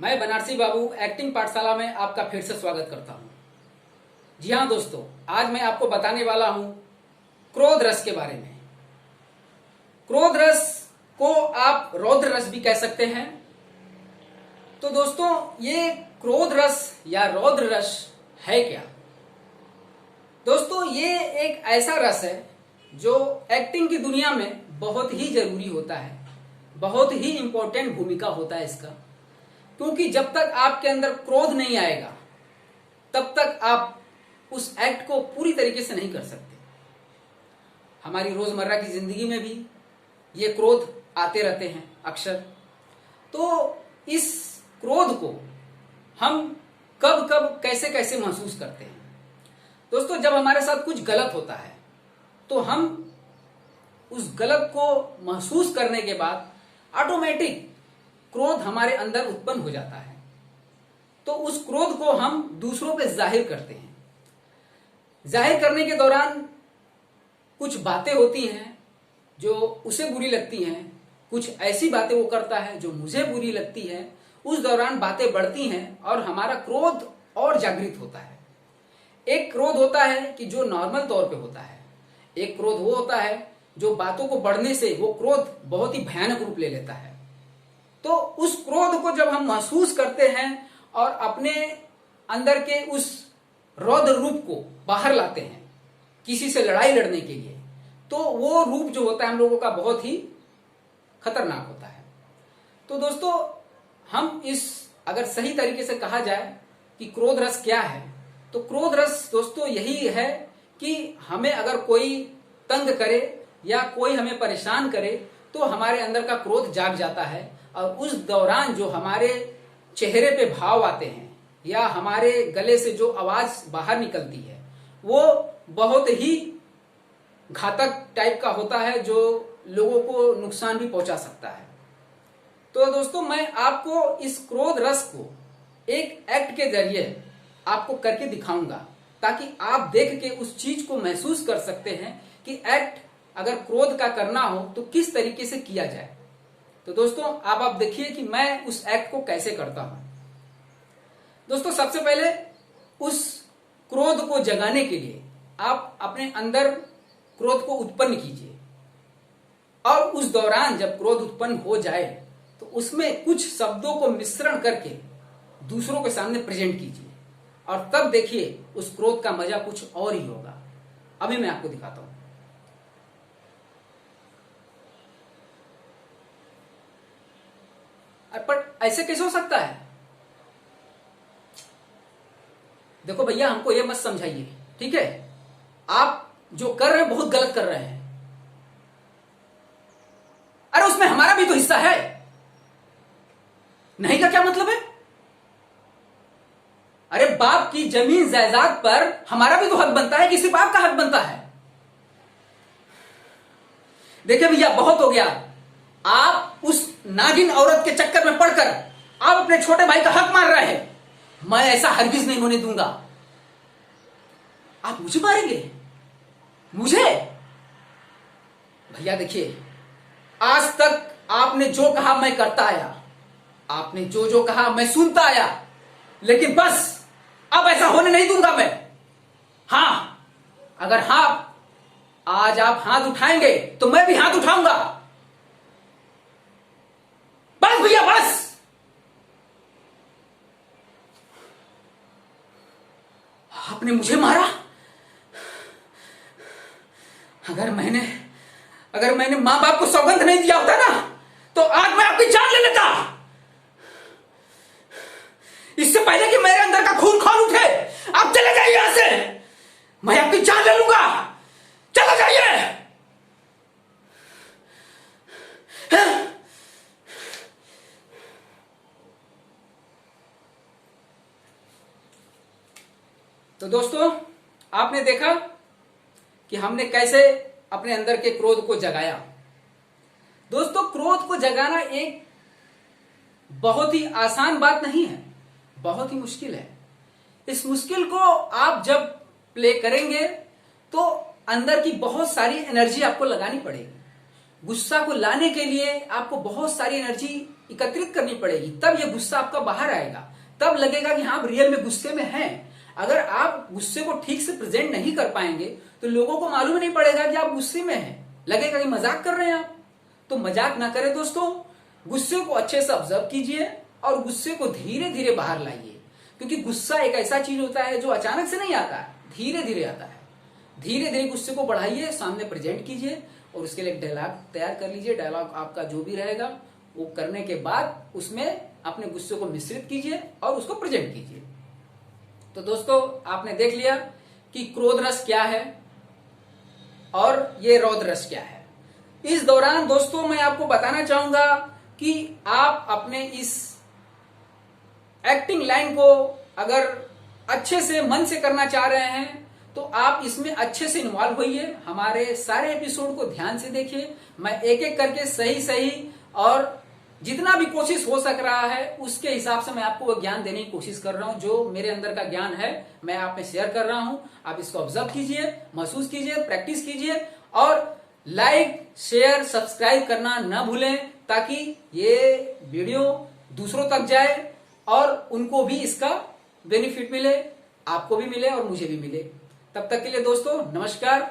मैं बनारसी बाबू एक्टिंग पाठशाला में आपका फिर से स्वागत करता हूं। जी हां दोस्तों, आज मैं आपको बताने वाला हूं क्रोध रस के बारे में। क्रोध रस को आप रौद्र रस भी कह सकते हैं। तो दोस्तों, ये क्रोध रस या रौद्र रस है क्या? दोस्तों, ये एक ऐसा रस है जो एक्टिंग की दुनिया में बहुत ही जरूरी होता है, बहुत ही इंपॉर्टेंट भूमिका होता है इसका। क्योंकि जब तक आपके अंदर क्रोध नहीं आएगा तब तक आप उस एक्ट को पूरी तरीके से नहीं कर सकते। हमारी रोजमर्रा की जिंदगी में भी ये क्रोध आते रहते हैं अक्सर। तो इस क्रोध को हम कब कब कैसे कैसे महसूस करते हैं? दोस्तों, जब हमारे साथ कुछ गलत होता है तो हम उस गलत को महसूस करने के बाद ऑटोमेटिक क्रोध हमारे अंदर उत्पन्न हो जाता है। तो उस क्रोध को हम दूसरों पे जाहिर करते हैं। जाहिर करने के दौरान कुछ बातें होती हैं जो उसे बुरी लगती हैं, कुछ ऐसी बातें वो करता है जो मुझे बुरी लगती है। उस दौरान बातें बढ़ती हैं और हमारा क्रोध और जागृत होता है। एक क्रोध होता है कि जो नॉर्मल तौर पे होता है, एक क्रोध वो होता है जो बातों को बढ़ने से वो क्रोध बहुत ही भयानक रूप ले लेता है। तो उस क्रोध को जब हम महसूस करते हैं और अपने अंदर के उस रौद्र रूप को बाहर लाते हैं किसी से लड़ाई लड़ने के लिए, तो वो रूप जो होता है हम लोगों का बहुत ही खतरनाक होता है। तो दोस्तों, हम इस अगर सही तरीके से कहा जाए कि क्रोध रस क्या है, तो क्रोध रस दोस्तों यही है कि हमें अगर कोई तंग करे या कोई हमें परेशान करे तो हमारे अंदर का क्रोध जाग जाता है और उस दौरान जो हमारे चेहरे पे भाव आते हैं या हमारे गले से जो आवाज बाहर निकलती है वो बहुत ही घातक टाइप का होता है, जो लोगों को नुकसान भी पहुंचा सकता है। तो दोस्तों, मैं आपको इस क्रोध रस को एक एक्ट के जरिए आपको करके दिखाऊंगा ताकि आप देख के उस चीज को महसूस कर सकते हैं कि एक्ट अगर क्रोध का करना हो तो किस तरीके से किया जाए। तो दोस्तों, अब आप देखिए कि मैं उस एक्ट को कैसे करता हूं। दोस्तों, सबसे पहले उस क्रोध को जगाने के लिए आप अपने अंदर क्रोध को उत्पन्न कीजिए और उस दौरान जब क्रोध उत्पन्न हो जाए तो उसमें कुछ शब्दों को मिश्रण करके दूसरों के सामने प्रेजेंट कीजिए और तब देखिए उस क्रोध का मजा कुछ और ही होगा। अभी मैं आपको दिखाता हूं। पर ऐसे कैसे हो सकता है? देखो भैया, हमको ये मत समझाइए, ठीक है? आप जो कर रहे हैं बहुत गलत कर रहे हैं। अरे उसमें हमारा भी तो हिस्सा है। नहीं का क्या मतलब है? अरे बाप की जमीन जायदाद पर हमारा भी तो हक बनता है कि सिर्फ आपका हक बनता है? देखिए भैया, बहुत हो गया। आप उस नागिन औरत के चक्कर में पड़कर आप अपने छोटे भाई का हक मार रहे हैं। मैं ऐसा हरगिज नहीं होने दूंगा। आप मुझे मारेंगे? मुझे? भैया देखिए, आज तक आपने जो कहा मैं करता आया, आपने जो जो कहा मैं सुनता आया, लेकिन बस अब ऐसा होने नहीं दूंगा मैं। हां, अगर आज आप हाथ उठाएंगे तो मैं भी हाथ उठाऊंगा। बस भैया, बस। आपने मुझे मारा। अगर मैंने मां बाप को सौगंध नहीं दिया होता ना तो आज मैं आपकी जान ले लेता। इससे पहले कि मेरे अंदर का खून खौल उठे, आप चले जाइए यहां से। मैं आपकी जान ले लूंगा। चले जाइए। तो दोस्तों, आपने देखा कि हमने कैसे अपने अंदर के क्रोध को जगाया। दोस्तों, क्रोध को जगाना एक बहुत ही आसान बात नहीं है, बहुत ही मुश्किल है। इस मुश्किल को आप जब प्ले करेंगे तो अंदर की बहुत सारी एनर्जी आपको लगानी पड़ेगी। गुस्सा को लाने के लिए आपको बहुत सारी एनर्जी एकत्रित करनी पड़ेगी, तब ये गुस्सा आपका बाहर आएगा, तब लगेगा कि हाँ आप रियल में गुस्से में हैं। अगर आप गुस्से को ठीक से प्रेजेंट नहीं कर पाएंगे तो लोगों को मालूम नहीं पड़ेगा कि आप गुस्से में हैं, लगेगा कि मजाक कर रहे हैं आप। तो मजाक ना करें दोस्तों, गुस्से को अच्छे से ऑब्जर्व कीजिए और गुस्से को धीरे धीरे बाहर लाइए, क्योंकि गुस्सा एक ऐसा चीज होता है जो अचानक से नहीं आता है, धीरे धीरे आता है। धीरे धीरे गुस्से को बढ़ाइए, सामने प्रेजेंट कीजिए और उसके लिए एक डायलॉग तैयार कर लीजिए। डायलॉग आपका जो भी रहेगा वो करने के बाद उसमें अपने गुस्से को मिश्रित कीजिए और उसको प्रेजेंट कीजिए। तो दोस्तों आपने देख लिया कि क्रोध रस क्या है और ये रौद्र रस क्या है। इस दौरान दोस्तों मैं आपको बताना चाहूंगा कि आप अपने इस एक्टिंग लाइन को अगर अच्छे से मन से करना चाह रहे हैं तो आप इसमें अच्छे से इन्वॉल्व होइए। हमारे सारे एपिसोड को ध्यान से देखिए, मैं एक एक करके सही सही और जितना भी कोशिश हो सक रहा है उसके हिसाब से मैं आपको वो ज्ञान देने की कोशिश कर रहा हूं। जो मेरे अंदर का ज्ञान है मैं आप में शेयर कर रहा हूं। आप इसको ऑब्जर्व कीजिए, महसूस कीजिए, प्रैक्टिस कीजिए और लाइक, शेयर, सब्सक्राइब करना ना भूलें, ताकि ये वीडियो दूसरों तक जाए और उनको भी इसका बेनिफिट मिले, आपको भी मिले और मुझे भी मिले। तब तक के लिए दोस्तों नमस्कार।